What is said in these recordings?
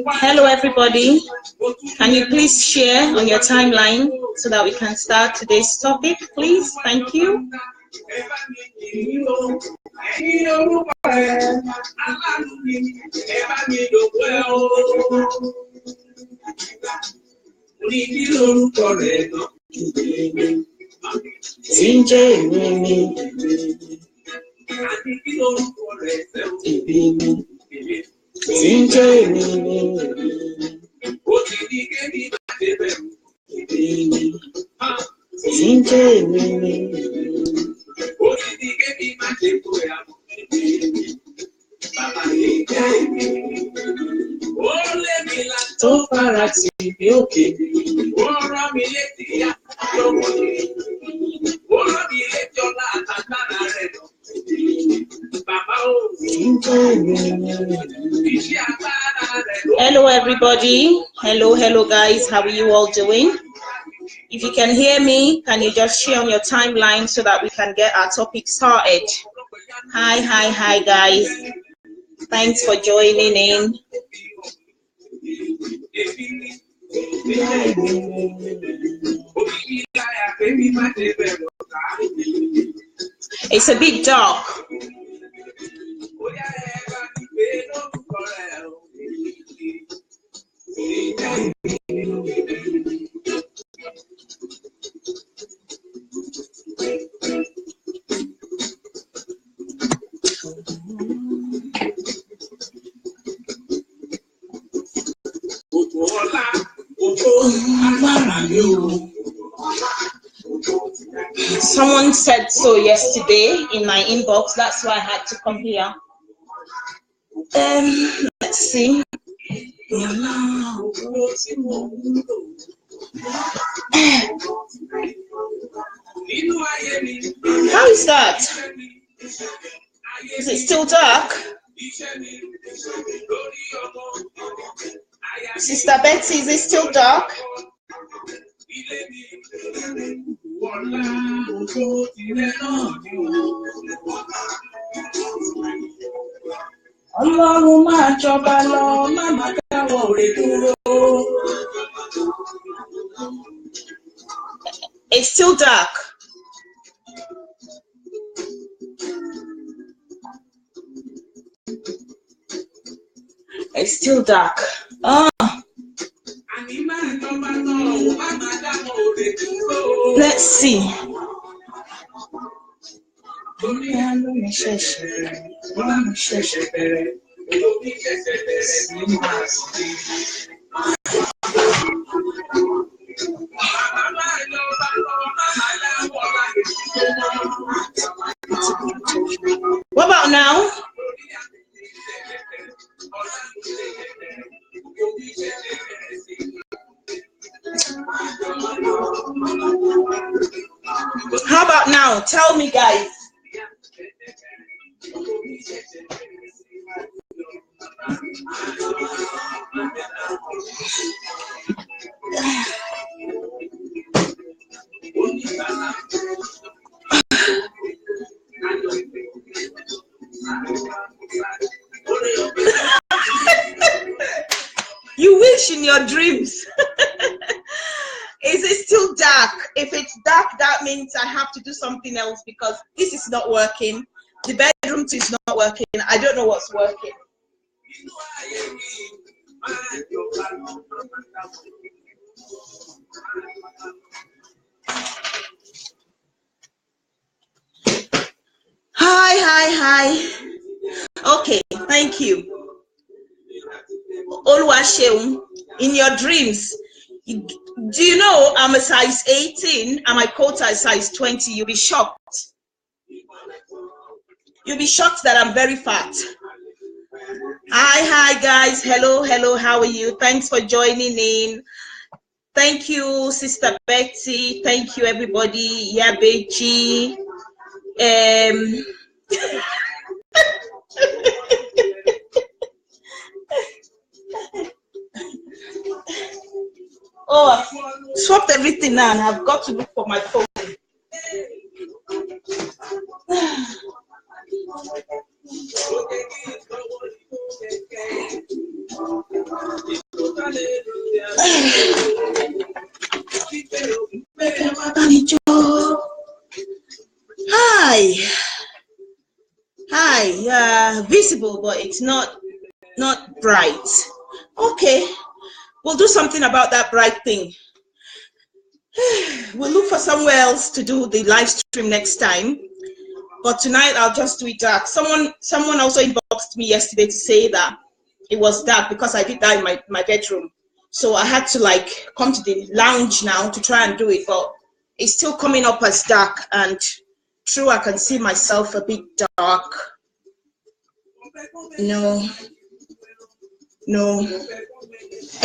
Hello everybody, can you please share on your timeline so that we can start today's topic, please? Thank you. Hello everybody, hello guys, how are you all doing? If you can hear me, can you just share on your timeline so that we can get our topic started? Hi guys, thanks for joining in. It's a bit dark. Someone said so yesterday in my inbox. That's why I had to come here. Let's see. How is that? Is it still dark? Sister Betsy, is it still dark? It's still dark. It's still dark. Oh. Let's see. What about now? How about now? Tell me, guys. You wish in your dreams. Is it still dark? If it's dark, that means I have to do something else because this is not working. The bedroom is not working. I don't know what's working. Hi. Okay, thank you. Oluwaseun, in your dreams, do you know I'm a size 18 and my quota is size 20? You'll be shocked. You'll be shocked that I'm very fat. Hi guys. Hello. How are you? Thanks for joining in. Thank you, Sister Betsy. Thank you, everybody. Yabeji. Oh, I've swapped everything now and I've got to look for my phone. Hi, visible, but it's not bright. Okay, we'll do something about that bright thing. We'll look for somewhere else to do the live stream next time, but tonight I'll just do it dark. Someone also inboxed me yesterday to say that it was dark because I did that in my bedroom, so I had to like come to the lounge now to try and do it, but it's still coming up as dark, and true, I can see myself a bit dark. No,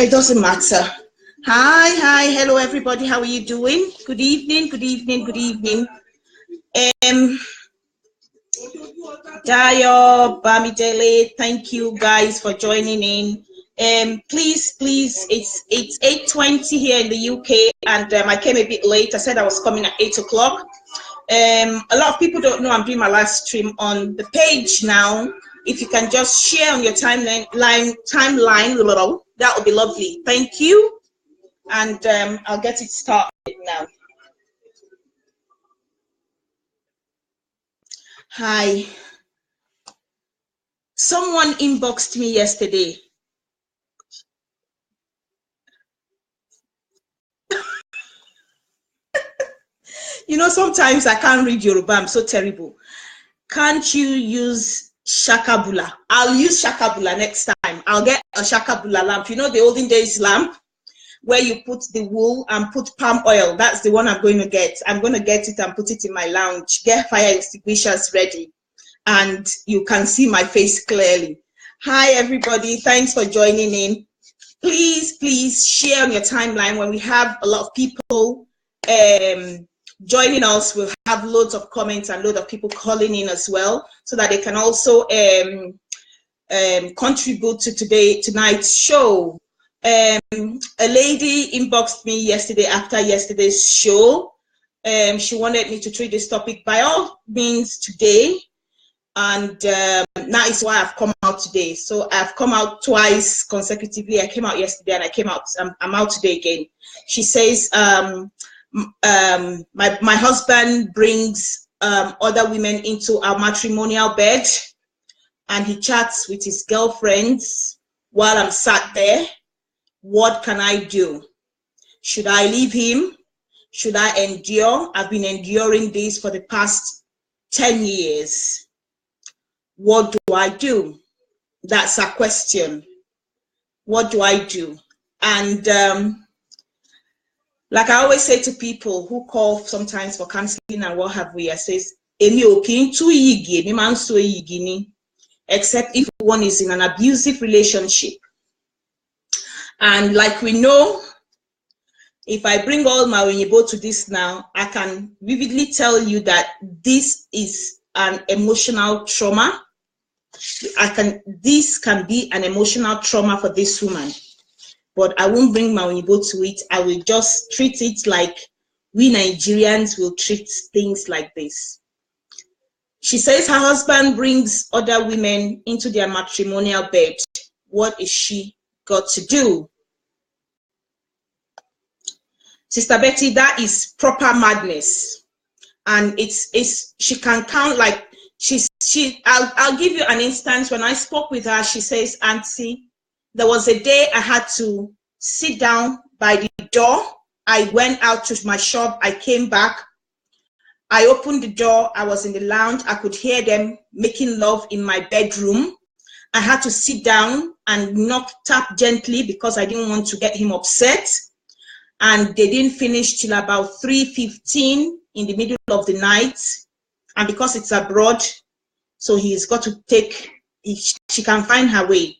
it doesn't matter. Hi, hello everybody, how are you doing? Good evening. Dayo, Bamidele, thank you guys for joining in. Please, it's 8:20 here in the UK, and I came a bit late. I said I was coming at 8 o'clock. A lot of people don't know I'm doing my live stream on the page now. If you can just share on your timeline, that would be lovely. Thank you. And I'll get it started now. Hi. Someone inboxed me yesterday. You know, sometimes I can't read Yoruba. I'm so terrible. Can't you use Shakabula? I'll use Shakabula next time. I'll get a Shakabula lamp. You know, the olden days lamp. where you put the wool and put palm oil. That's the one I'm going to get. I'm going to get it and put it in my lounge. Get fire extinguishers ready, and you can see my face clearly. Hi, everybody. Thanks for joining in. Please share on your timeline. When we have a lot of people joining us, we'll have loads of comments and loads of people calling in as well, so that they can also contribute to tonight's show. A lady inboxed me yesterday after yesterday's show. She wanted me to treat this topic by all means today, and that is why I've come out today. So I've come out twice consecutively. I came out yesterday and I came out. I'm out today again. She says my husband brings other women into our matrimonial bed, and he chats with his girlfriends while I'm sat there. What can I do? Should I leave him? Should I endure? I've been enduring this for the past 10 years. What do I do? That's a question. What do I do? And like I always say to people who call sometimes for counseling and what have we, I says, except if one is in an abusive relationship. And like we know, if I bring all my Onyibo to this now, I can vividly tell you that this is an emotional trauma. This can be an emotional trauma for this woman. But I won't bring my Onyibo to it. I will just treat it like we Nigerians will treat things like this. She says her husband brings other women into their matrimonial bed. What is she got to do? Sister Betty, that is proper madness. And she can count like I'll give you an instance. When I spoke with her, she says, Auntie, there was a day I had to sit down by the door. I went out to my shop. I came back. I opened the door. I was in the lounge. I could hear them making love in my bedroom. I had to sit down and tap gently because I didn't want to get him upset. And they didn't finish till about 3:15 in the middle of the night. And because it's abroad, so he's got to she can find her way.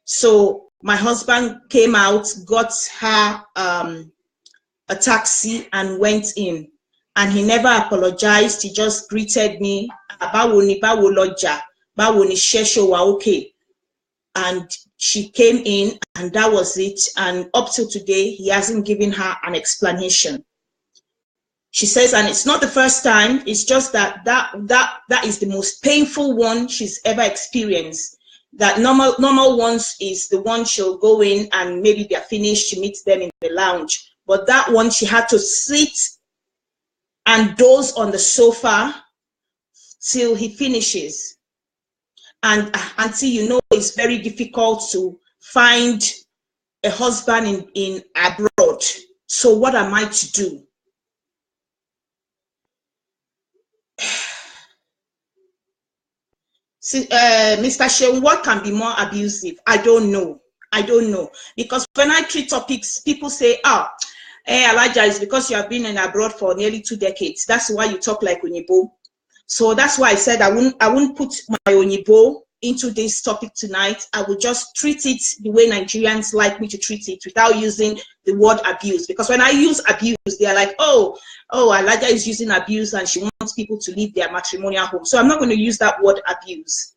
So my husband came out, got her a taxi and went in. And he never apologized. He just greeted me. Okay. And she came in, and that was it. And up till today, he hasn't given her an explanation. She says, and it's not the first time. It's just that is the most painful one she's ever experienced. That normal ones is the one she'll go in and maybe they're finished. She meets them in the lounge. But that one, she had to sit and doze on the sofa till he finishes. And until you know, it's very difficult to find a husband in abroad. So what am I to do? See, Mr. Sheun, what can be more abusive? I don't know. Because when I treat topics, people say, Elijah, it's because you have been in abroad for nearly 2 decades. That's why you talk like Onyibo. So that's why I said I wouldn't put my Onyibo into this topic tonight. I would just treat it the way Nigerians like me to treat it, without using the word abuse. Because when I use abuse, they're like, oh, Elijah is using abuse and she wants people to leave their matrimonial home. So I'm not going to use that word abuse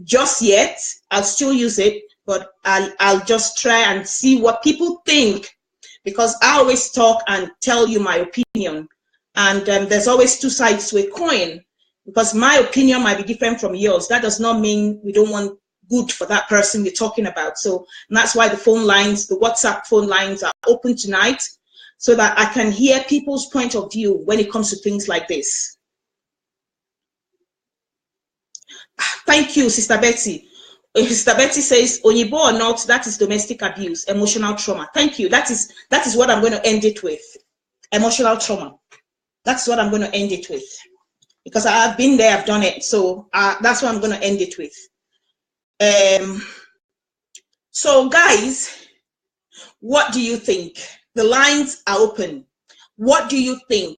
just yet. I'll still use it, but I'll just try and see what people think, because I always talk and tell you my opinion. And there's always two sides to a coin. Because my opinion might be different from yours. That does not mean we don't want good for that person we're talking about. So that's why the phone lines, the WhatsApp phone lines are open tonight, so that I can hear people's point of view when it comes to things like this. Thank you, Sister Betty. Sister Betty says, Onyibo or not, that is domestic abuse, emotional trauma. Thank you. That is what I'm going to end it with. Emotional trauma. That's what I'm going to end it with. Because I've been there, I've done it. So that's what I'm going to end it with. So guys, What do you think? The lines are open. What do you think?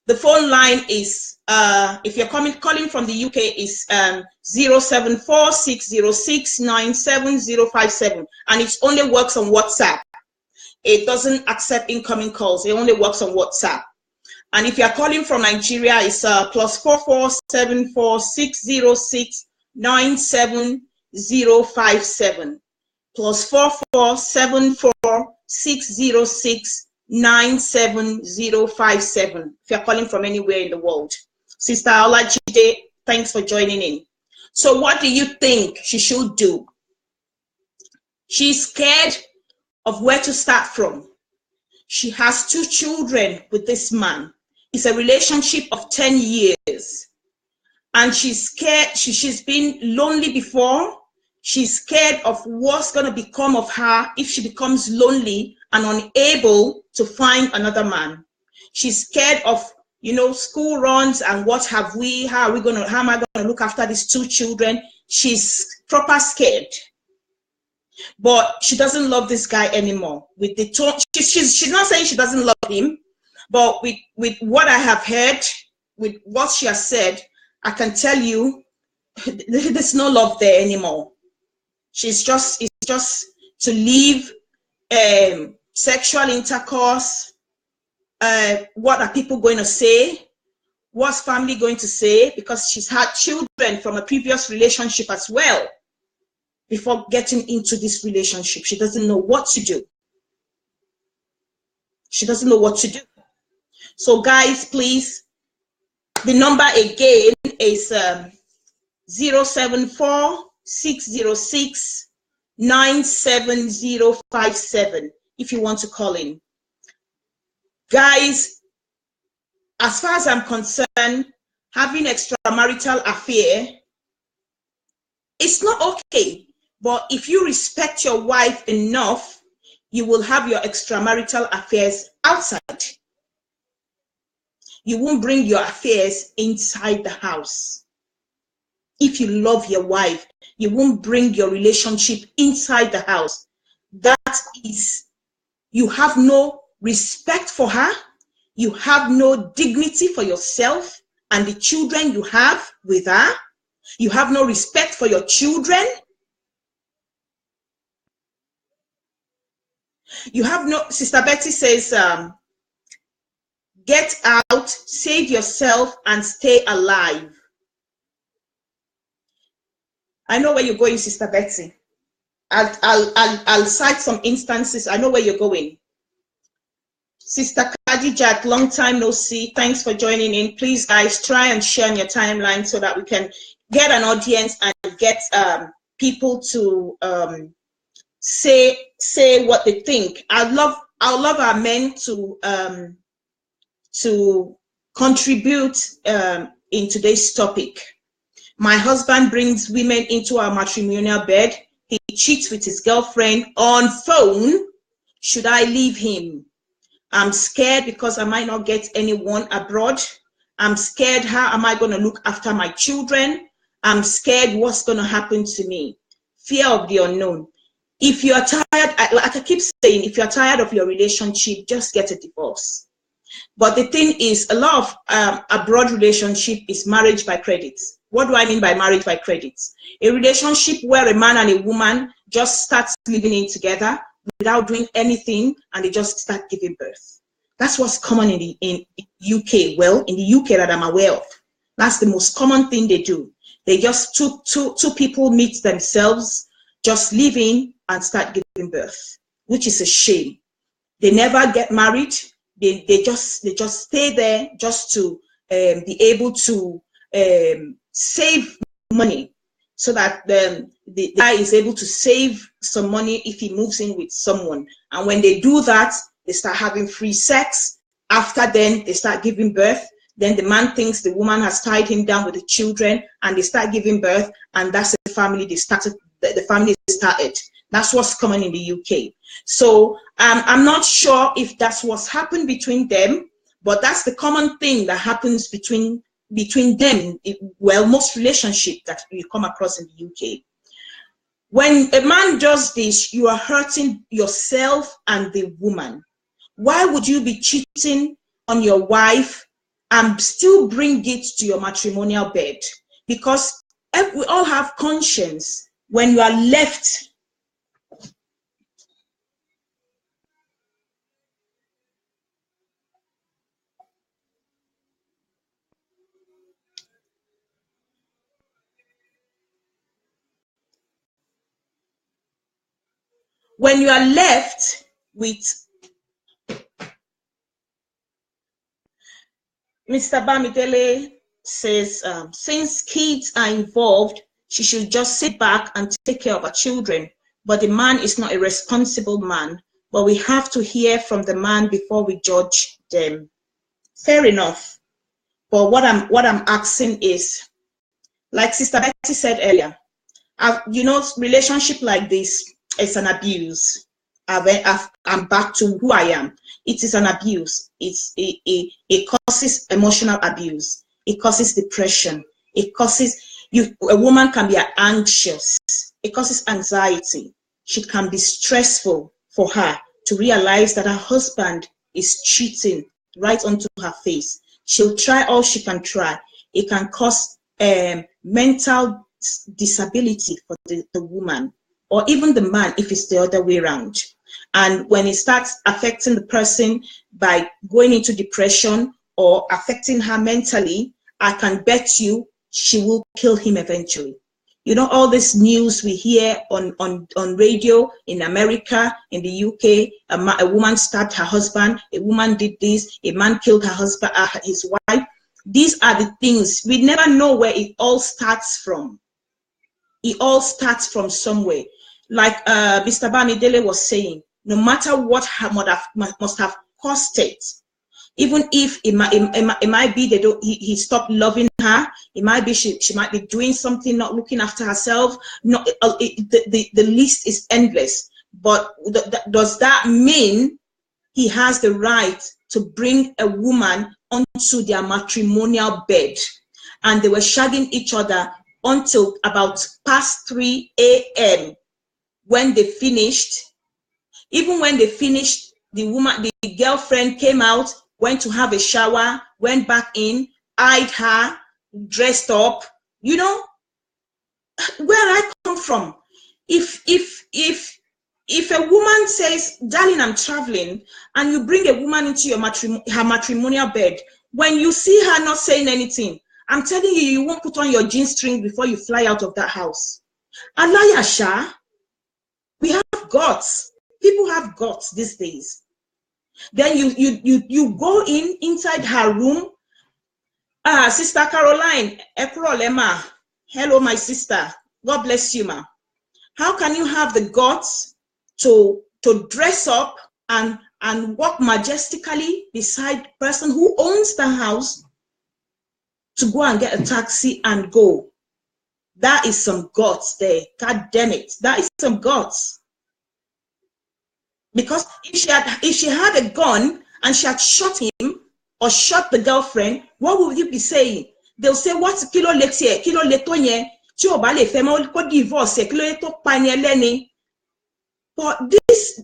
The phone line is, if you're calling from the UK, is 074-606-97057, and it only works on WhatsApp. It doesn't accept incoming calls. It only works on WhatsApp. And if you're calling from Nigeria, it's +4474-606-97057, +4474-606-97057. If you're calling from anywhere in the world. Sister Olajide, thanks for joining in. So what do you think she should do? She's scared of where to start from. She has 2 children with this man. It's a relationship of 10 years. And she's scared. She's been lonely before. She's scared of what's going to become of her if she becomes lonely and unable to find another man. She's scared of, you know, school runs and what have we, how am I going to look after these 2 children? She's proper scared. But she doesn't love this guy anymore. With the tone, she's not saying she doesn't love him, but with what I have heard, with what she has said, I can tell you there's no love there anymore. It's just to leave sexual intercourse. What are people going to say? What's family going to say? Because she's had children from a previous relationship as well. Before getting into this relationship, she doesn't know what to do. She doesn't know what to do. So guys, please, the number again is 074-606-97057 if you want to call in. Guys, as far as I'm concerned, having extramarital affair, it's not okay. But if you respect your wife enough, you will have your extramarital affairs outside. You won't bring your affairs inside the house. If you love your wife, you won't bring your relationship inside the house. That is, you have no respect for her. You have no dignity for yourself and the children you have with her. You have no respect for your children. You have no, Sister Betty says, get out, save yourself, and stay alive. I know where you're going, Sister Betty. I'll cite some instances. I know where you're going. Sister Kadijat, long time no see. Thanks for joining in. Please, guys, try and share on your timeline so that we can get an audience and get people to say what they think. I'd love our men to contribute in today's topic. My husband brings women into our matrimonial bed. He cheats with his girlfriend on phone. Should I leave him? I'm scared because I might not get anyone abroad. I'm scared, how am I going to look after my children? I'm scared what's going to happen to me. Fear of the unknown. If you're tired, like I keep saying, if you're tired of your relationship, just get a divorce. But the thing is, a lot of abroad relationship is marriage by credit. What do I mean by marriage by credit? A relationship where a man and a woman just start living in together without doing anything, and they just start giving birth. That's what's common in UK. Well, in the UK that I'm aware of, that's the most common thing they do. They just two people meet themselves, just living and start giving birth, which is a shame. They never get married. They just stay there just to be able to save money, so that the guy is able to save some money if he moves in with someone. And when they do that, they start having free sex. After then, they start giving birth. Then the man thinks the woman has tied him down with the children, and they start giving birth, and that's the family they started. The family started. That's what's common in the UK. So I'm not sure if that's what's happened between them, but that's the common thing that happens between them. Well, most relationships that you come across in the UK. When a man does this, you are hurting yourself and the woman. Why would you be cheating on your wife and still bring it to your matrimonial bed? Because we all have conscience. When you are left, when you are left with Mr. Bamidele says, since kids are involved, she should just sit back and take care of her children. But the man is not a responsible man. But we have to hear from the man before we judge them. Fair enough. But what I'm asking is, like Sister Betty said earlier, you know, relationship like this is an abuse. I'm back to who I am. It is an abuse. It causes emotional abuse. It causes depression. It causes a woman can be anxious. It causes anxiety. She can be stressful for her to realize that her husband is cheating right onto her face. She'll try all she can try. It can cause mental disability for the woman, or even the man if it's the other way around. And when it starts affecting the person by going into depression or affecting her mentally, I can bet you she will kill him eventually. You know, all this news we hear on radio in America, in the UK, a woman stabbed her husband, a woman did this, a man killed her husband, his wife. These are the things, we never know where it all starts from. It all starts from somewhere. Like Mr. Bamidele was saying, no matter what her mother must have caused it, even if it might be he stopped loving her, it might be she might be doing something, not looking after herself. Not the list is endless. But does that mean he has the right to bring a woman onto their matrimonial bed? And they were shagging each other until about past 3 a.m. when they finished. Even when they finished, the girlfriend came out, went to have a shower, went back in, eyed her, dressed up. You know, where I come from, if a woman says, darling, I'm traveling, and you bring a woman into your her matrimonial bed, when you see her not saying anything, I'm telling you, you won't put on your jean string before you fly out of that house. Alayasha, we have guts. People have guts these days. Then you go inside her room. Sister Caroline, Ekrolema, hello, my sister. God bless you, ma. How can you have the guts to dress up and walk majestically beside the person who owns the house to go and get a taxi and go? That is some guts there. God damn it. That is some guts. Because if she had a gun and she had shot him or shot the girlfriend, what would you be saying? They'll say, what's kilo letie, kilo letonye, tí ó bá lè fẹ́ mọ́ kó divorce, kilo leto pani eleni. But this,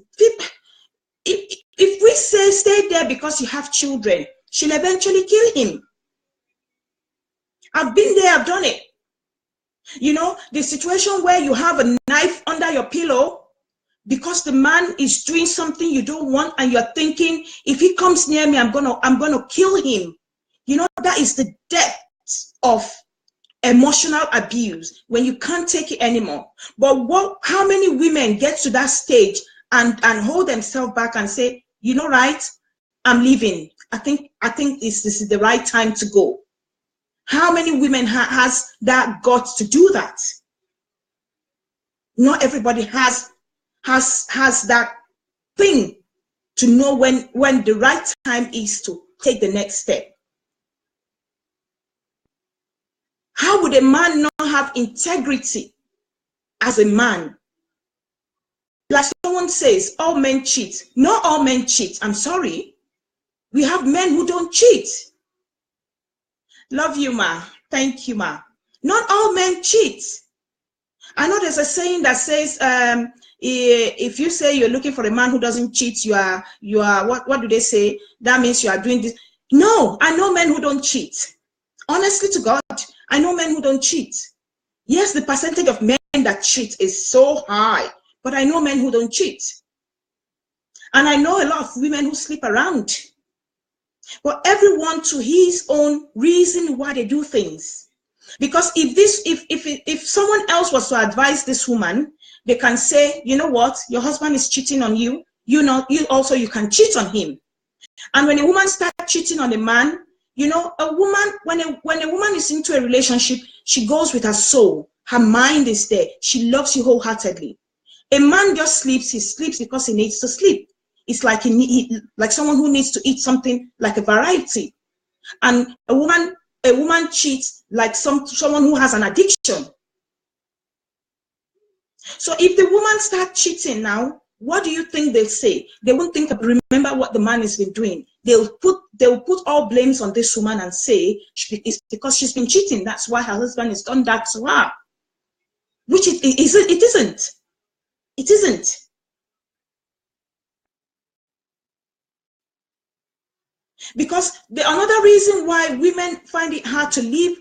if we say stay there because you have children, she'll eventually kill him. I've been there, I've done it. You know, the situation where you have a knife under your pillow because the man is doing something you don't want, and you're thinking, if he comes near me, I'm gonna kill him. You know, that is the depth of emotional abuse when you can't take it anymore. But how many women get to that stage and hold themselves back and say, you know, right, I'm leaving. I think this is the right time to go. How many women has that guts to do that? Not everybody has that thing to know when the right time is to take the next step. How would a man not have integrity as a man? Like someone says, all men cheat. Not all men cheat. I'm sorry. We have men who don't cheat. Love you, ma. Thank you, ma. Not all men cheat. I know there's a saying that says, if you say you're looking for a man who doesn't cheat, you are what do they say? That means you are doing this. No, I know men who don't cheat. Honestly to God, I know men who don't cheat. Yes, the percentage of men that cheat is so high, but I know men who don't cheat. And I know a lot of women who sleep around. But everyone to his own reason why they do things. Because if someone else was to advise this woman, they can say, you know what, your husband is cheating on you. You can cheat on him. And when a woman starts cheating on a man, you know, a woman, when a woman is into a relationship, she goes with her soul. Her mind is there. She loves you wholeheartedly. A man just sleeps. He sleeps because he needs to sleep. It's like like someone who needs to eat something like a variety. And a woman cheats like someone who has an addiction. So if the woman starts cheating now, what do you think they'll say? They won't remember what the man has been doing. They'll put all blames on this woman and say it's because she's been cheating. That's why her husband has done that to her. Which it isn't. It isn't. Because another reason why women find it hard to leave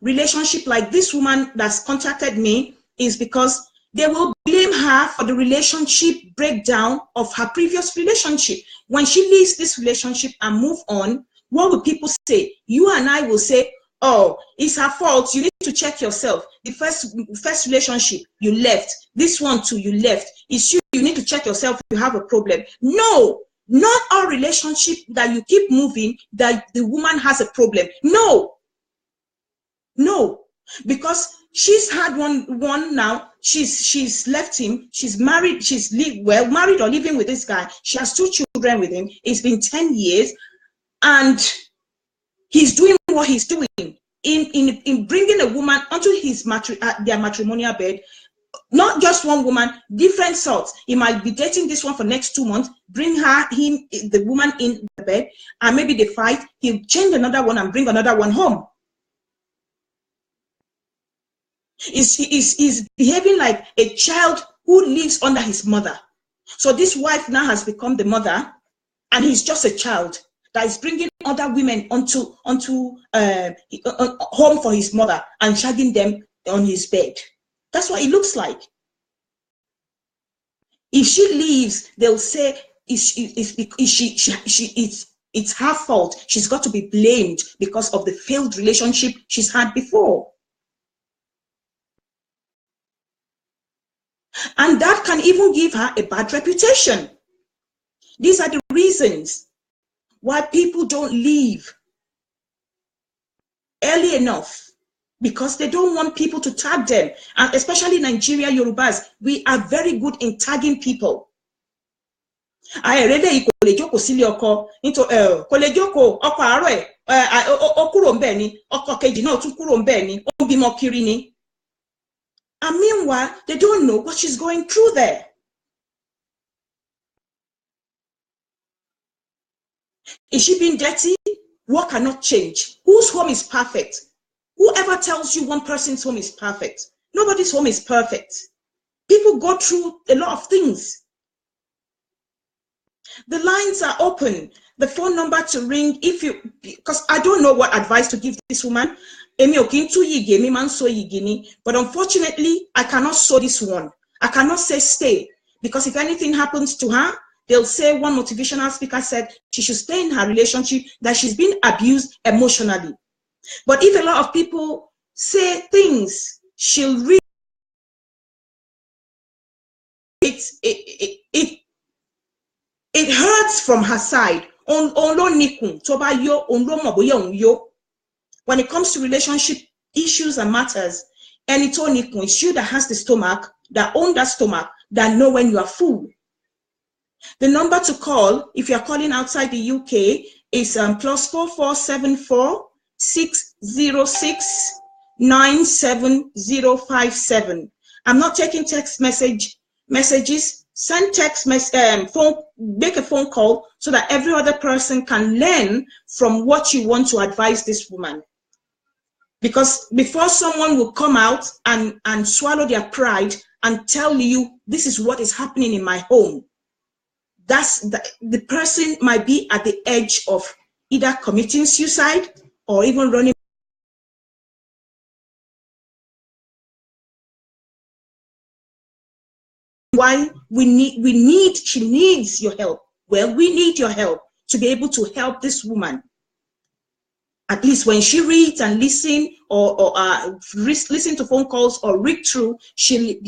relationship like this woman that's contacted me is because they will blame her for the relationship breakdown of her previous relationship. When she leaves this relationship and move on, what will people say? You and I will say, oh, it's her fault. You need to check yourself. The first relationship, you left. This one too, you left. It's you. You need to check yourself if you have a problem. No, not all relationship that you keep moving that the woman has a problem. No, because she's had one now. She's left him. She's married. She's married or living with this guy. She has 2 children with him. It's been 10 years, and he's doing what he's doing in bringing a woman onto their matrimonial bed. Not just one woman, different sorts. He might be dating this one for next 2 months, bring the woman in the bed, and maybe they fight. He'll change another one and bring another one home. He's behaving like a child who lives under his mother. So this wife now has become the mother, and he's just a child that is bringing other women onto home for his mother and shagging them on his bed. That's what it looks like. If she leaves, they'll say it's her fault. She's got to be blamed because of the failed relationship she's had before. And that can even give her a bad reputation. These are the reasons why people don't leave early enough, because they don't want people to tag them. And especially Nigeria Yorubas, we are very good in tagging people. I really kolejoko sili oko into kolejoko oko aro okuro nbe ni oko keji na tun kuro nbe ni o bimo kiri ni. And meanwhile, they don't know what she's going through there. Is she being dirty? What cannot change? Whose home is perfect? Whoever tells you one person's home is perfect? Nobody's home is perfect. People go through a lot of things. The lines are open. The phone number to ring, because I don't know what advice to give this woman. But unfortunately, I cannot sew this one. I cannot say stay, because if anything happens to her, they'll say one motivational speaker said she should stay in her relationship, that she's been abused emotionally. But if a lot of people say things, she'll read it hurts from her side. When it comes to relationship issues and matters, and it's you that has the stomach, that own that stomach, that know when you are full. The number to call, if you're calling outside the UK, is +4474 606 97057. I'm not taking text messages. Send text phone, make a phone call so that every other person can learn from what you want to advise this woman. Because before someone will come out and swallow their pride and tell you, this is what is happening in my home, the person might be at the edge of either committing suicide or even running. Why she needs your help. Well, we need your help to be able to help this woman. At least when she reads and listen or listen to phone calls or read through, she'll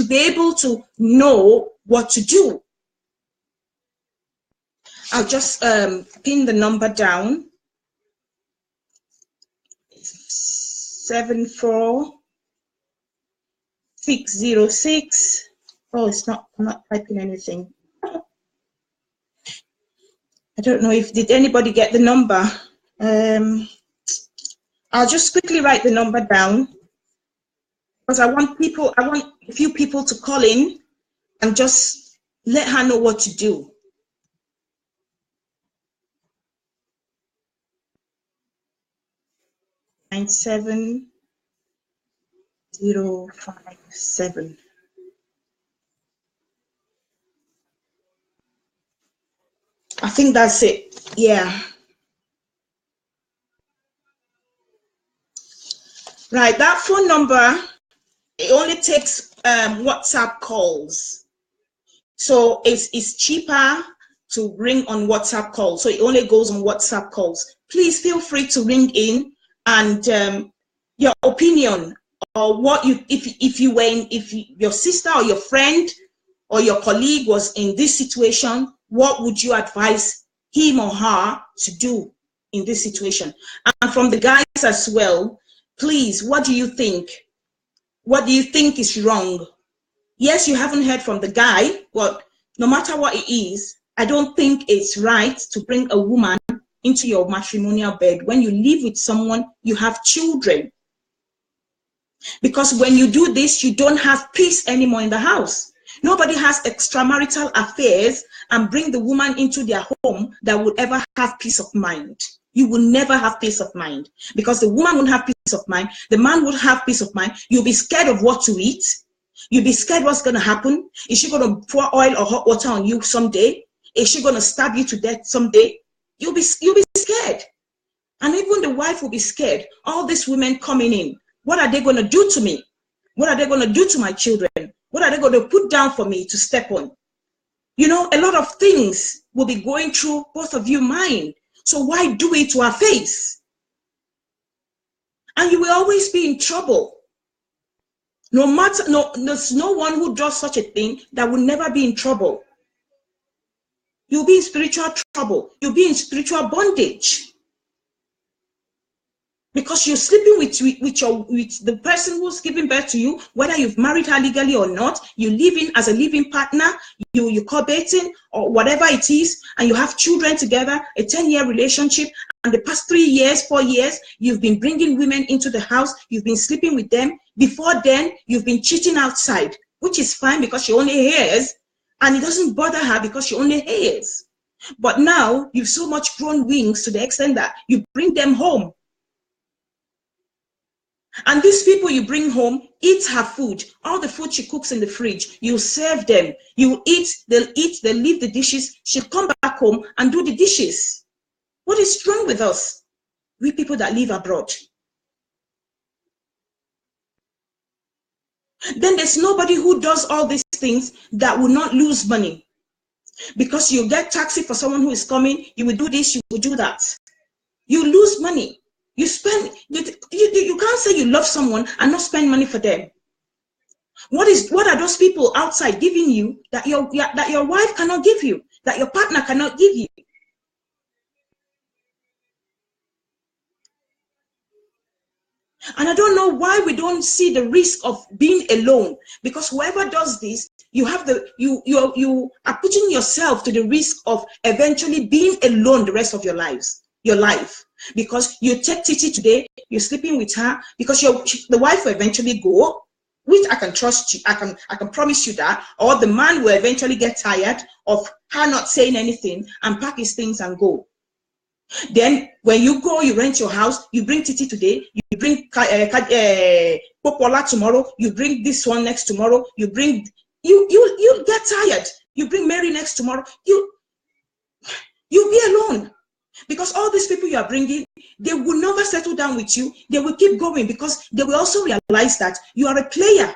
be able to know what to do. I'll just pin the number down. 74606. Oh, it's not. I'm not typing anything. I don't know if did anybody get the number. I'll just quickly write the number down because I want a few people to call in and just let her know what to do. 97057. I think that's it. Yeah. Right, that phone number, it only takes WhatsApp calls. So it's cheaper to ring on WhatsApp calls. So it only goes on WhatsApp calls. Please feel free to ring in and your opinion or what you, if your sister or your friend or your colleague was in this situation, what would you advise him or her to do in this situation? And from the guys as well, please, what do you think? What do you think is wrong? Yes, you haven't heard from the guy, but no matter what it is, I don't think it's right to bring a woman into your matrimonial bed. When you live with someone, you have children. Because when you do this, you don't have peace anymore in the house. Nobody has extramarital affairs and bring the woman into their home that would ever have peace of mind. You will never have peace of mind because the woman won't have peace of mind. The man would have peace of mind. You'll be scared of what to eat. You'll be scared what's going to happen. Is she going to pour oil or hot water on you someday? Is she going to stab you to death someday? You'll be scared. And even the wife will be scared. All these women coming in, what are they going to do to me? What are they going to do to my children? What are they going to put down for me to step on? You know, a lot of things will be going through both of your mind. So why do it to our face? And you will always be in trouble. There's no one who does such a thing that will never be in trouble. You'll be in spiritual trouble. You'll be in spiritual bondage. Because you're sleeping with the person who's giving birth to you, whether you've married her legally or not, you live in as a living partner, you're cohabiting or whatever it is, and you have children together, a 10-year relationship, and the past 3 years, 4 years, you've been bringing women into the house, you've been sleeping with them. Before then, you've been cheating outside, which is fine because she only hears, and it doesn't bother her because she only hears. But now, you've so much grown wings to the extent that you bring them home. And these people you bring home, eat her food. All the food she cooks in the fridge, you serve them. You eat, they'll leave the dishes. She'll come back home and do the dishes. What is wrong with us? We people that live abroad. Then there's nobody who does all these things that will not lose money. Because you get taxi for someone who is coming, you will do this, you will do that. You lose money. You spend, you can't say you love someone and not spend money for them. What are those people outside giving you that your wife cannot give you, that your partner cannot give you? And I don't know why we don't see the risk of being alone, because whoever does this, you are putting yourself to the risk of eventually being alone the rest of your life. Because you take Titi today, you're sleeping with her, because the wife will eventually go, which I can trust you, I can promise you that, or the man will eventually get tired of her not saying anything and pack his things and go. Then when you go, you rent your house, you bring Titi today, you bring Popola tomorrow, you bring this one next tomorrow, you bring, you get tired. You bring Mary next tomorrow, you'll be alone. Because all these people you are bringing, they will never settle down with you. They will keep going because they will also realize that you are a player.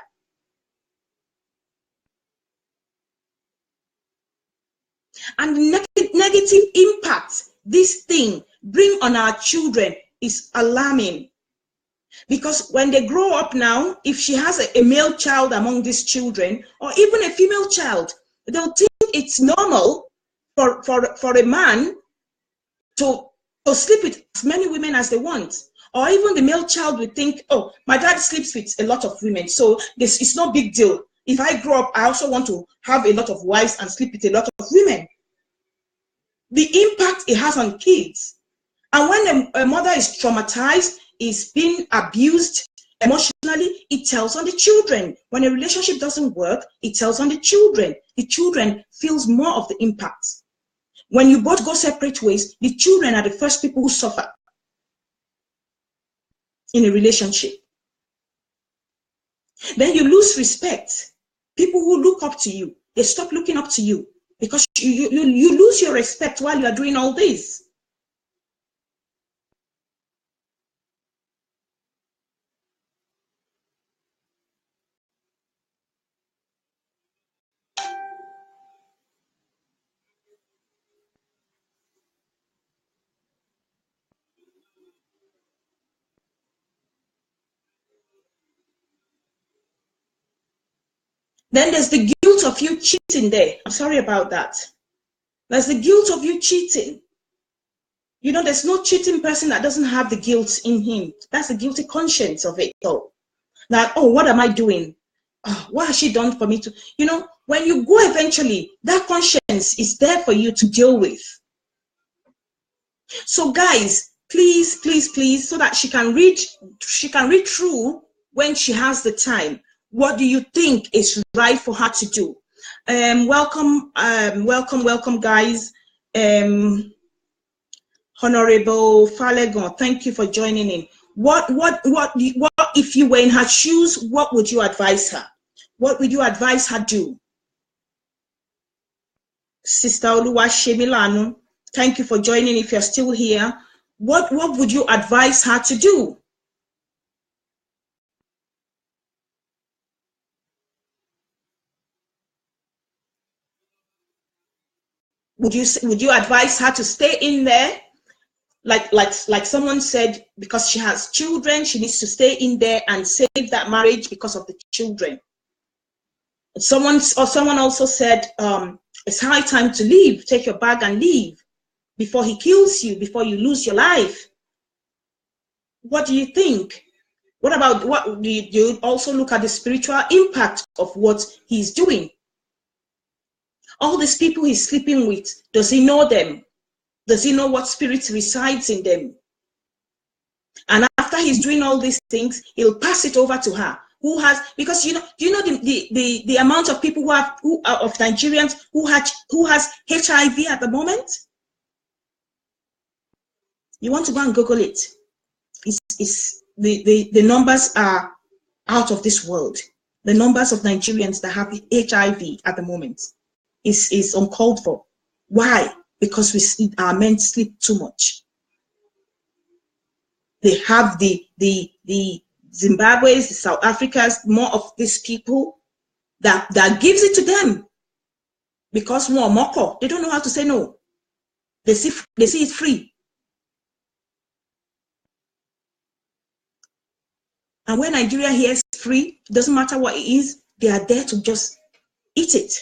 And the negative impact this thing bring on our children is alarming. Because when they grow up now, if she has a male child among these children, or even a female child, they'll think it's normal for a man to sleep with as many women as they want. Or even the male child would think, oh, my dad sleeps with a lot of women, so this is no big deal. If I grow up, I also want to have a lot of wives and sleep with a lot of women. The impact it has on kids. And when a mother is traumatized, is being abused emotionally, it tells on the children. When a relationship doesn't work, it tells on the children. The children feels more of the impact. When you both go separate ways, the children are the first people who suffer in a relationship. Then you lose respect. People who look up to you, they stop looking up to you because you lose your respect while you are doing all this. Then there's the guilt of you cheating there. I'm sorry about that. There's the guilt of you cheating. You know, there's no cheating person that doesn't have the guilt in him. That's the guilty conscience of it. So, like, oh, what am I doing? Oh, what has she done for me to, you know, when you go eventually, that conscience is there for you to deal with. So guys, please, please, please, so that she can read through when she has the time. What do you think is right for her to do? Welcome, guys. Honorable Falegon, thank you for joining in. What if you were in her shoes, what would you advise her? What would you advise her do? Sister Oluwashemilanu, thank you for joining if you're still here. What would you advise her to do? Would you advise her to stay in there? Like someone said, because she has children, she needs to stay in there and save that marriage because of the children. Someone also said, it's high time to leave. Take your bag and leave before he kills you, before you lose your life. What do you think? What about, what do you also look at the spiritual impact of what he's doing? All these people he's sleeping with, does he know them? Does he know what spirit resides in them? And after he's doing all these things, he'll pass it over to her. Who has, because you know, do you know the amount of people of Nigerians who has HIV at the moment? You want to go and Google it. The numbers are out of this world. The numbers of Nigerians that have HIV at the moment is uncalled for. Why? Because our men sleep too much. They have the Zimbabweans, the South Africans, more of these people that gives it to them. Because more moko, they don't know how to say no. They see it free. And when Nigeria hears free, it doesn't matter what it is, they are there to just eat it.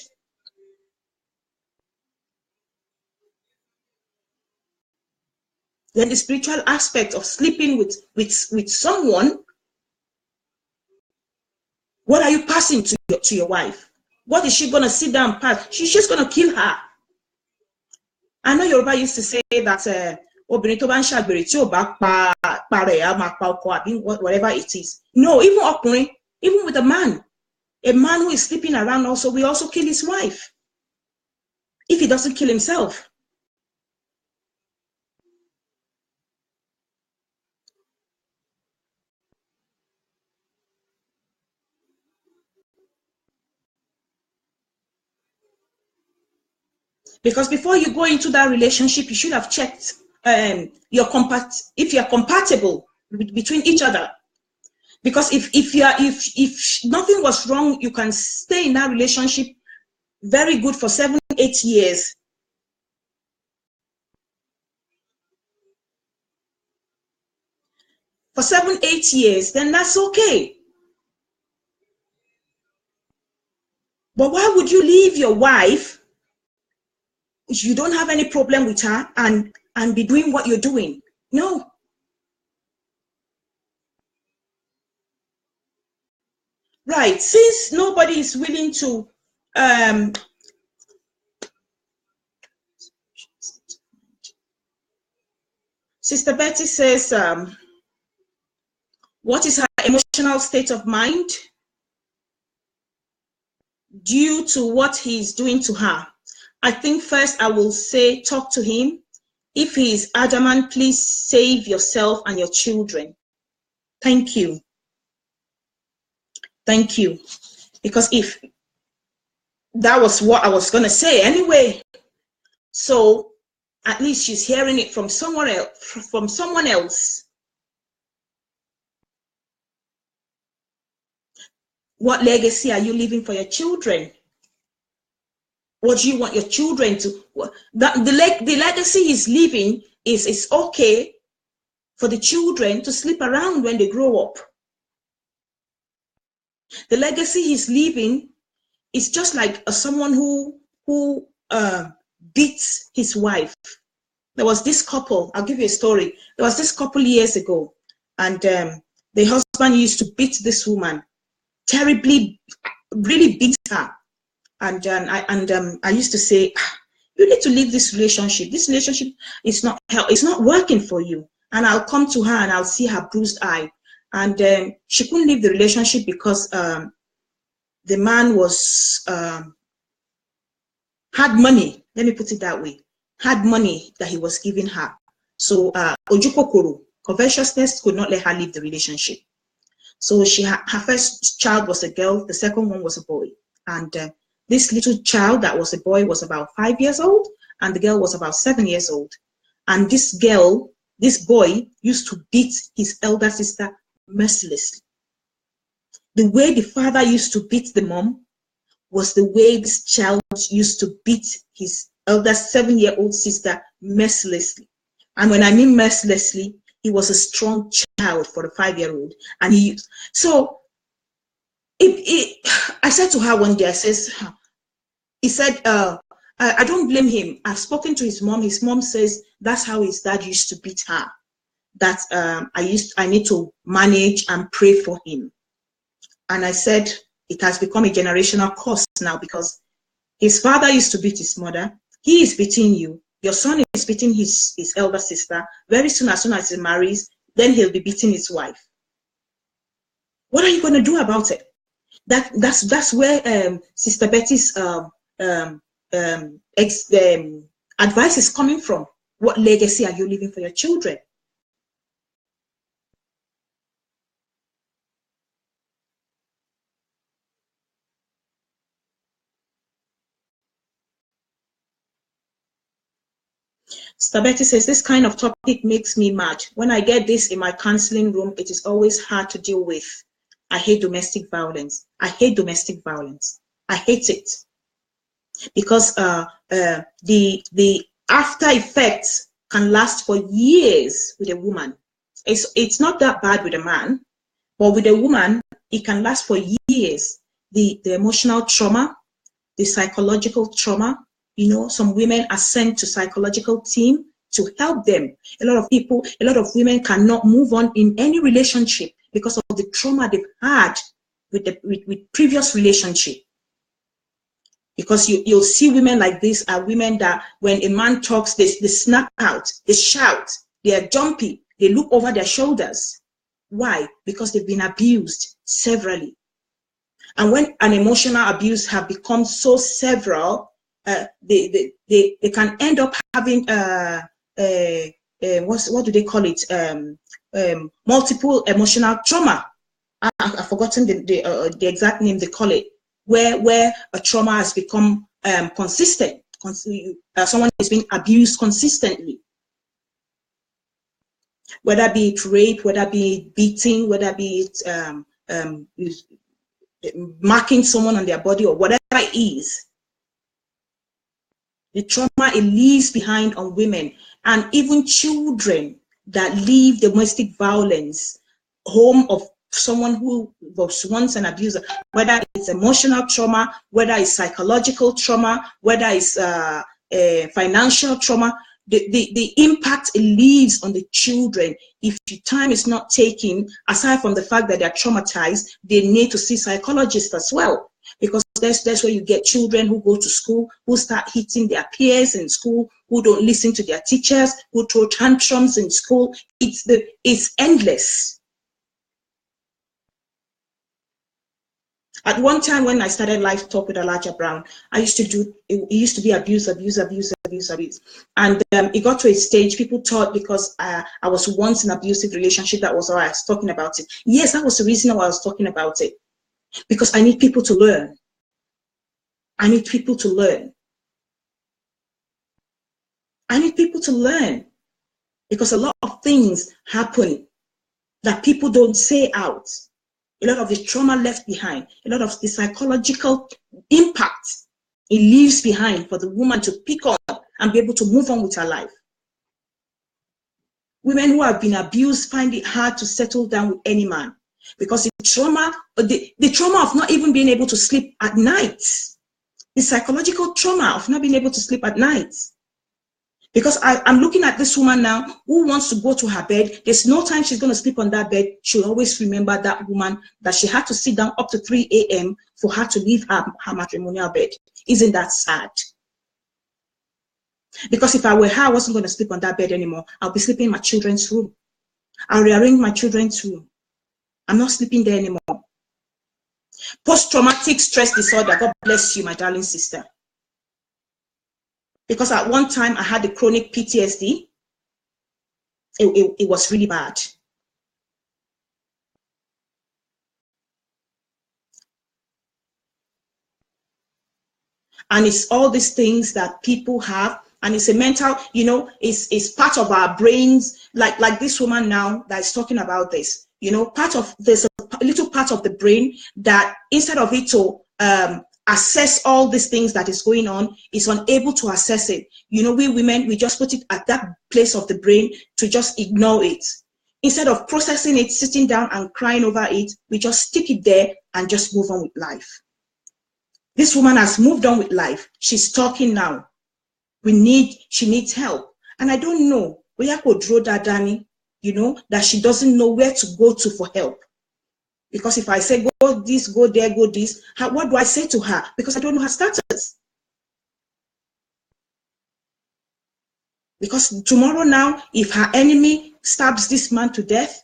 Then the spiritual aspect of sleeping with someone, what are you passing to your wife? What is she going to sit down and pass? She's just going to kill her. I know Yoruba used to say that whatever it is. No, even with a man who is sleeping around also, we also kill his wife if he doesn't kill himself. Because before you go into that relationship, you should have checked if you're compatible between each other. Because if nothing was wrong, you can stay in that relationship very good for 7, 8 years. For 7, 8 years, then that's okay. But why would you leave your wife if you don't have any problem with her and be doing what you're doing? No. Right. Since nobody is willing to Sister Betty says, what is her emotional state of mind due to what he's doing to her? I think first I will say, talk to him. If he is adamant, please save yourself and your children. Thank you. Thank you. Because if that was what I was going to say anyway. So at least she's hearing it from someone else. What legacy are you leaving for your children? What do you want your children to? The legacy he's leaving is it's okay for the children to sleep around when they grow up. The legacy he's leaving is just like someone who beats his wife. There was this couple. I'll give you a story. There was this couple years ago, and the husband used to beat this woman terribly, really beat her. And I used to say, you need to leave this relationship. This relationship is not working for you. And I'll come to her and I'll see her bruised eye. And she couldn't leave the relationship because the man was had money. Let me put it that way. Had money that he was giving her. So Ojukokoro, covetousness, could not let her leave the relationship. So her first child was a girl. The second one was a boy. And this little child that was a boy was about 5 years old, and the girl was about 7 years old. And this boy used to beat his elder sister mercilessly. The way the father used to beat the mom was the way this child used to beat his elder 7-year-old sister mercilessly. And when I mean mercilessly, he was a strong child for a 5-year-old. And I said to her one day, he said, I don't blame him. I've spoken to his mom. His mom says that's how his dad used to beat her. That I need to manage and pray for him. And I said, it has become a generational curse now, because his father used to beat his mother. He is beating you. Your son is beating his elder sister. Very soon, as soon as he marries, then he'll be beating his wife. What are you going to do about it? That's where Sister Betty's advice is coming from. What legacy are you leaving for your children? Sister Betty says, this kind of topic makes me mad. When I get this in my counseling room, it is always hard to deal with. I hate domestic violence. I hate domestic violence. I hate it. Because the after effects can last for years with a woman. It's not that bad with a man, but with a woman, it can last for years. The emotional trauma, the psychological trauma. You know, some women are sent to psychological team to help them. A lot of women cannot move on in any relationship because of the trauma they've had with previous relationship. Because you'll see women like this are women that when a man talks, they snap out, they shout, they are jumpy, they look over their shoulders. Why? Because they've been abused severally. And when an emotional abuse have become so several, they can end up having what do they call it? Multiple emotional trauma. I've forgotten the exact name they call it, where a trauma has become consistent. someone is being abused consistently, whether be it rape, whether be it beating, whether be it marking someone on their body or whatever it is. The trauma it leaves behind on women and even children that leave domestic violence, home of someone who was once an abuser, whether it's emotional trauma, whether it's psychological trauma, whether it's financial trauma, the impact it leaves on the children. If time is not taken, aside from the fact that they're traumatized, they need to see psychologists as well. Because that's where you get children who go to school, who start hitting their peers in school, who don't listen to their teachers, who throw tantrums in school. It's endless. At one time when I started Life Talk with Elijah Brown, I used to do, it used to be abuse. And it got to a stage, people thought because I was once in an abusive relationship, that was why I was talking about it. Yes, that was the reason why I was talking about it. Because I need people to learn. I need people to learn. I need people to learn. Because a lot of things happen that people don't say out. A lot of the trauma left behind, a lot of the psychological impact it leaves behind for the woman to pick up and be able to move on with her life. Women who have been abused find it hard to settle down with any man because the trauma of not even being able to sleep at night, the psychological trauma of not being able to sleep at night. Because I'm looking at this woman now who wants to go to her bed. There's no time she's going to sleep on that bed. She'll always remember that woman that she had to sit down up to 3 a.m. for her to leave her matrimonial bed. Isn't that sad? Because if I were her, I wasn't going to sleep on that bed anymore. I'll be sleeping in my children's room. I'll rearrange my children's room. I'm not sleeping there anymore. Post-traumatic stress disorder. God bless you, my darling sister. Because at one time I had the chronic PTSD. It was really bad. And it's all these things that people have, and it's a mental, you know, it's part of our brains, like this woman now that is talking about this, you know, there's a little part of the brain that instead of it to assess all these things that is going on, is unable to assess it. You know, we women, we just put it at that place of the brain to just ignore it. Instead of processing it, sitting down and crying over it, we just stick it there and just move on with life. This woman has moved on with life. She's talking now. She needs help. And I don't know where I could draw that, Danny, you know, that she doesn't know where to go to for help. Because if I say, go this, go there, go this, what do I say to her? Because I don't know her status. Because tomorrow now, if her enemy stabs this man to death,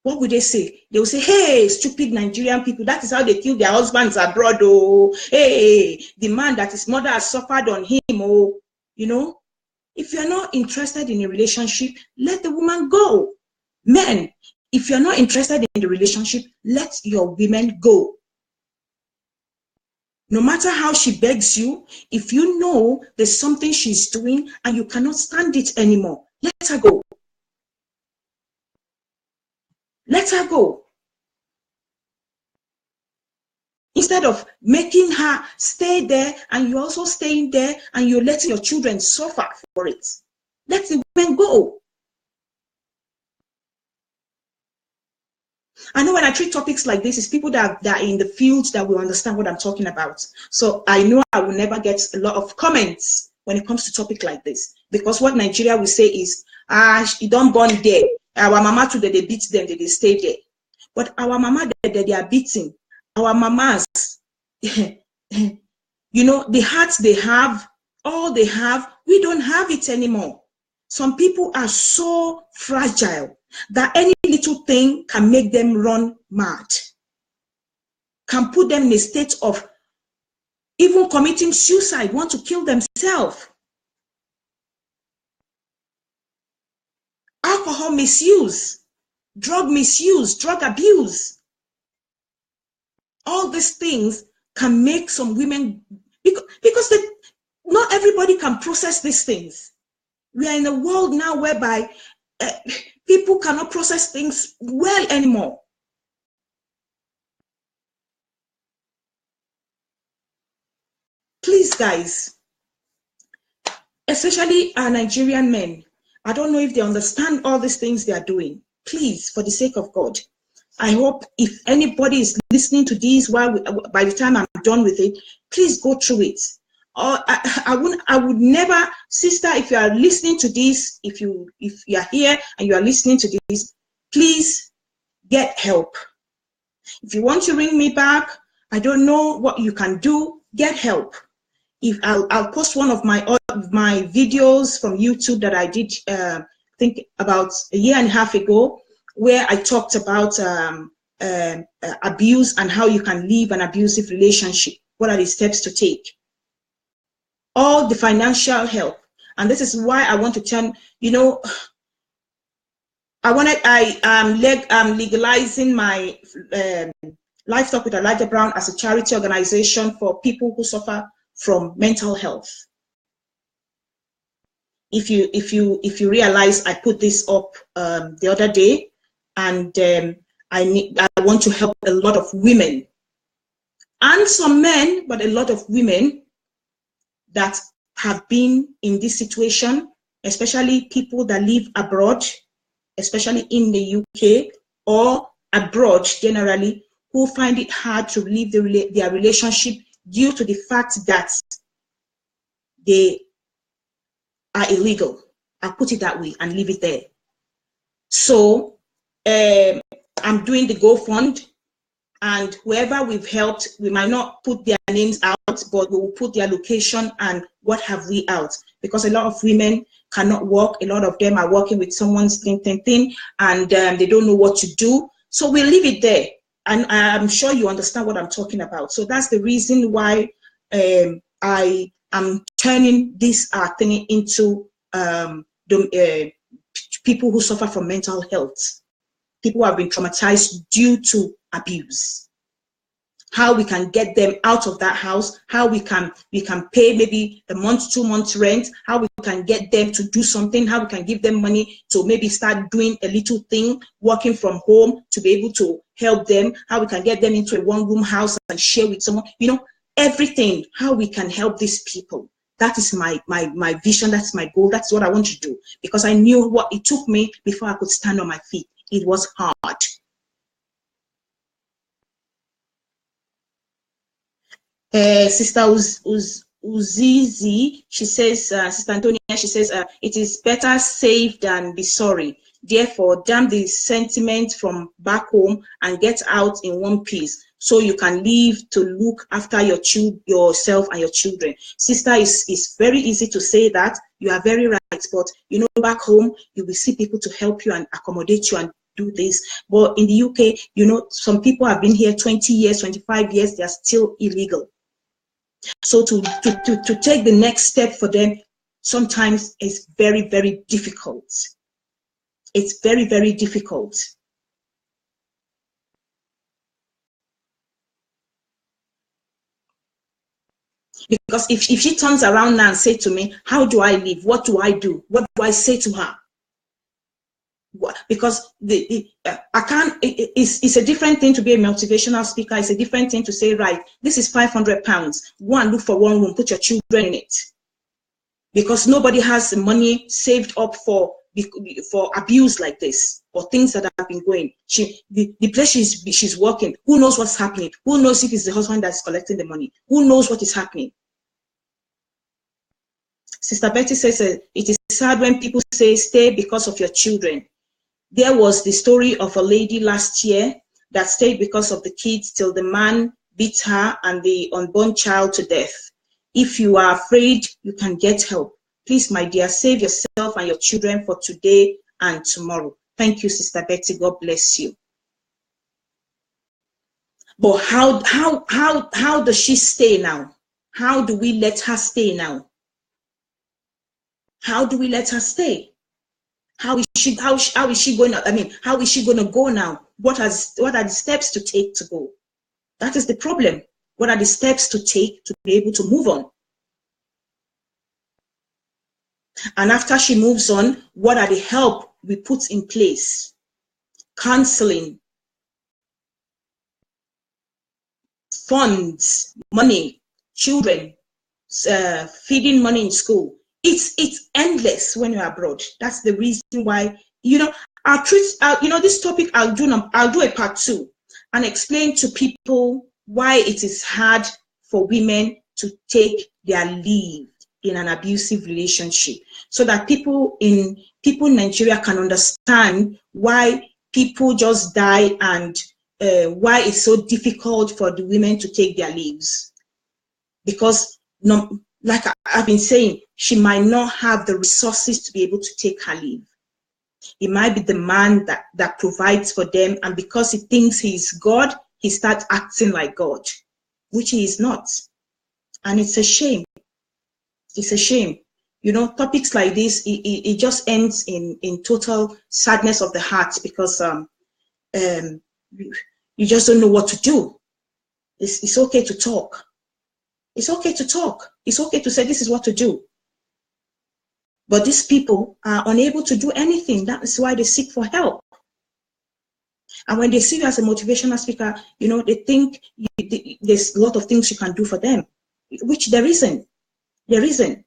what would they say? They will say, hey, stupid Nigerian people, that is how they kill their husbands abroad. Oh, hey, the man that his mother has suffered on him. Oh, you know, if you're not interested in a relationship, let the woman go. Men, if you're not interested in the relationship, let your women go. No matter how she begs you, if you know there's something she's doing and you cannot stand it anymore, let her go. Let her go. Instead of making her stay there and you're also staying there and you're letting your children suffer for it. Let the women go. I know when I treat topics like this, it's people that are in the field that will understand what I'm talking about. So I know I will never get a lot of comments when it comes to topic like this. Because what Nigeria will say is, you don't born there. Our mama today, they beat them, they stay there. But our mama, they are beating. Our mamas, you know, the hearts they have, all they have, we don't have it anymore. Some people are so fragile that any little thing can make them run mad, can put them in a state of even committing suicide, want to kill themselves. Alcohol misuse, drug misuse, drug abuse. All these things can make some women, because not everybody can process these things. We are in a world now whereby people cannot process things well anymore. Please, guys, especially our Nigerian men, I don't know if they understand all these things they are doing. Please, for the sake of God, I hope if anybody is listening to this by the time I'm done with it, please go through it. Or I would never, sister, if you are listening to this, if you are here and you are listening to this, please get help. If you want to ring me back, I don't know what you can do, get help. If I'll post one of my videos from YouTube that I did think about a year and a half ago, where I talked about abuse and how you can leave an abusive relationship. What are the steps to take? All the financial help. And this is why I want to turn, you know, I am legalizing my Life Talk with Elijah Brown as a charity organization for people who suffer from mental health. If you realize, I put this up the other day, and I want to help a lot of women and some men, but a lot of women that have been in this situation, especially people that live abroad, especially in the UK or abroad generally, who find it hard to leave their relationship due to the fact that they are illegal. I'll put it that way and leave it there. So I'm doing the GoFund, and whoever we've helped, we might not put their names out, but we will put their location and what have we out, because a lot of women cannot work. A lot of them are working with someone's thing, and they don't know what to do. So we'll leave it there. And I'm sure you understand what I'm talking about. So that's the reason why I am turning this thing into people who suffer from mental health. People who have been traumatized due to abuse. How we can get them out of that house, how we can pay maybe a month, 2 months rent, how we can get them to do something, how we can give them money to maybe start doing a little thing, working from home to be able to help them, how we can get them into a one-room house and share with someone, you know, everything, how we can help these people. That is my vision, that's my goal, that's what I want to do, because I knew what it took me before I could stand on my feet. It was hard. Sister Uzizi, she says, Sister Antonia, she says, it is better safe than be sorry. Therefore, damn the sentiment from back home and get out in one piece, so you can live to look after yourself and your children. Sister, it's very easy to say that. You are very right, but you know, back home, you will see people to help you and accommodate you and do this. But in the UK, you know, some people have been here 20 years, 25 years, they are still illegal. So to take the next step for them, sometimes it's very, very difficult. It's very, very difficult. Because if she turns around now and say to me, how do I live? What do I do? What do I say to her? Because I can't, it's a different thing to be a motivational speaker. It's a different thing to say, right, this is £500. Go and look for one room, put your children in it. Because nobody has the money saved up for abuse like this, or things that have been going. The place she's working, who knows what's happening? Who knows if it's the husband that's collecting the money? Who knows what is happening? Sister Betty says, it is sad when people say stay because of your children. There was the story of a lady last year that stayed because of the kids till the man beat her and the unborn child to death. If you are afraid, you can get help. Please, my dear, save yourself and your children for today and tomorrow. Thank you, Sister Betty. God bless you. But how does she stay now? How do we let her stay now? How do we let her stay? How is she going to, I mean, how is she going to go now? What are the steps to take to go? That is the problem. What are the steps to take to be able to move on? And after she moves on, what are the help we put in place? Counseling, funds, money, children, feeding money in school. It's endless when you're abroad. That's the reason why, you know, I'll treat, you know, this topic I'll do a part 2 and explain to people why it is hard for women to take their leave in an abusive relationship, so that people in Nigeria can understand why people just die and why it's so difficult for the women to take their leaves. Because, no, like I've been saying, she might not have the resources to be able to take her leave. It might be the man that provides for them, and because he thinks he's God, he starts acting like God, which he is not. And it's a shame. It's a shame. You know, topics like this, it just ends in total sadness of the heart, because you just don't know what to do. It's okay to talk. It's okay to talk. It's okay to say this is what to do. But these people are unable to do anything. That is why they seek for help. And when they see you as a motivational speaker, you know, they think there's a lot of things you can do for them, which there isn't. There isn't.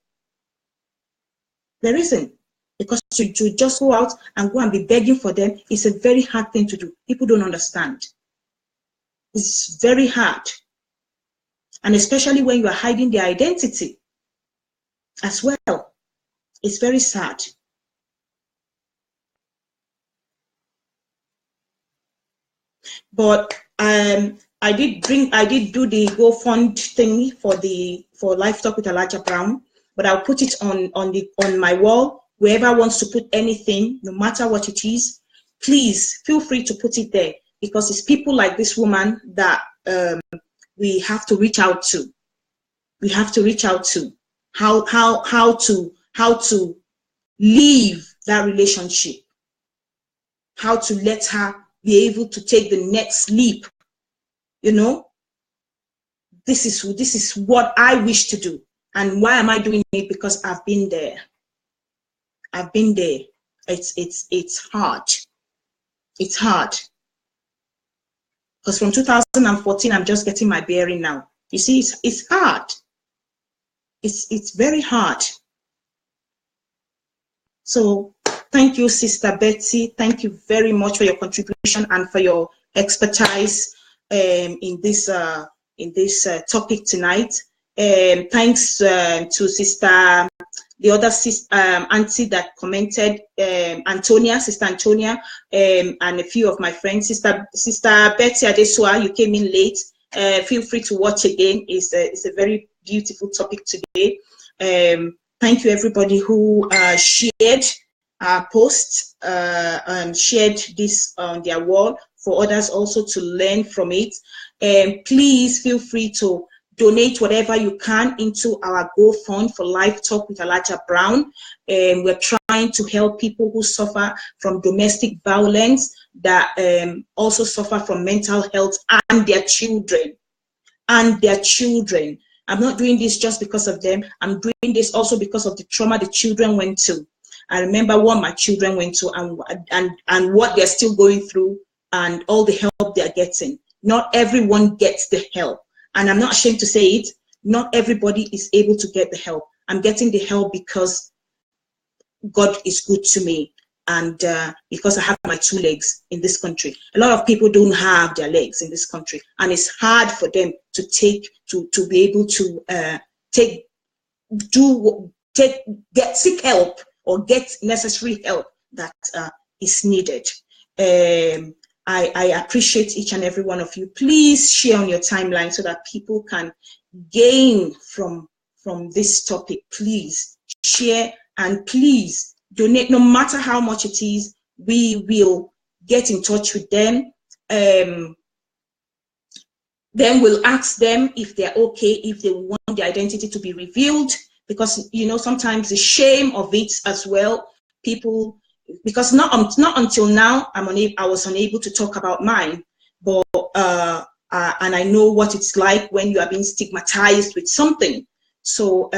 There isn't. Because to just go out and go and be begging for them is a very hard thing to do. People don't understand. It's very hard. And especially when you are hiding their identity as well. It's very sad. But I did do the GoFund thing for Life Talk with Elijah Brown, but I'll put it on my wall. Whoever wants to put anything, no matter what it is, please feel free to put it there, because it's people like this woman that we have to reach out to. We have to reach out to how to leave that relationship, how to let her be able to take the next leap. You know, this is what I wish to do. And why am I doing it? Because I've been there. I've been there. It's hard. It's hard. Because from 2014, I'm just getting my bearing now. You see, it's hard. It's very hard. So thank you, Sister Betsy. Thank you very much for your contribution and for your expertise in this topic tonight. Thanks to the other sister, auntie that commented, Sister Antonia, and a few of my friends. Sister Betsy Adesua, you came in late. Feel free to watch again. It's a very beautiful topic today. Thank you, everybody who shared our post and shared this on their wall for others also to learn from it. Please feel free to donate whatever you can into our GoFund for Life Talk with Elijah Brown. We're trying to help people who suffer from domestic violence, that also suffer from mental health, and their children. And their children. I'm not doing this just because of them. I'm doing this also because of the trauma the children went to. I remember what my children went to, and what they're still going through, and all the help they're getting. Not everyone gets the help. And I'm not ashamed to say it. Not everybody is able to get the help. I'm getting the help because God is good to me, and because I have my 2 legs in this country. A lot of people don't have their legs in this country, and it's hard for them to be able to seek help or get necessary help that is needed. I appreciate each and every one of you. Please share on your timeline so that people can gain from this topic. Please share, and please donate, no matter how much it is. We will get in touch with them. Then we'll ask them if they're okay, if they want their identity to be revealed, because, you know, sometimes the shame of it as well. People, because not until now I was unable to talk about mine, but and I know what it's like when you are being stigmatized with something. So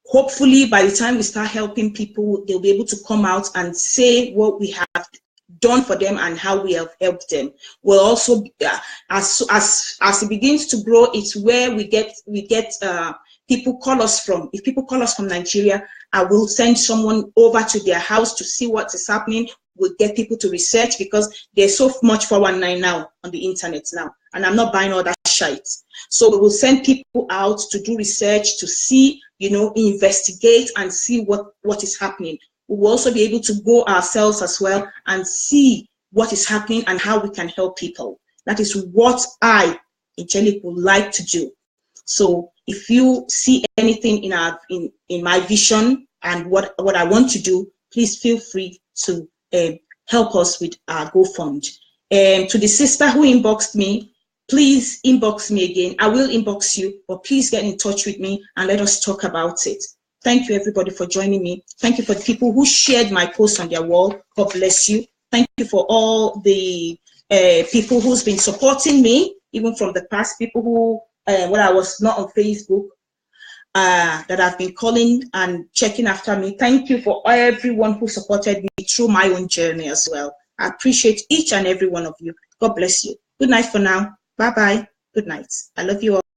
hopefully by the time we start helping people, they'll be able to come out and say what we have done for them and how we have helped them. We'll also, as it begins to grow, it's where we get people call us from. If people call us from Nigeria, I will send someone over to their house to see what is happening. We'll get people to research, because there's so much 419 now on the internet now, and I'm not buying all that shit. So we will send people out to do research, to see, you know, investigate and see what is happening. We will also be able to go ourselves as well and see what is happening and how we can help people. That is what I, Angelique, would like to do. So if you see anything in my vision and what I want to do, please feel free to help us with our GoFund. To the sister who inboxed me, please inbox me again. I will inbox you, but please get in touch with me and let us talk about it. Thank you, everybody, for joining me. Thank you for the people who shared my post on their wall. God bless you. Thank you for all the people who's been supporting me, even from the past, people who, when I was not on Facebook, that have been calling and checking after me. Thank you for everyone who supported me through my own journey as well. I appreciate each and every one of you. God bless you. Good night for now. Bye-bye. Good night. I love you all.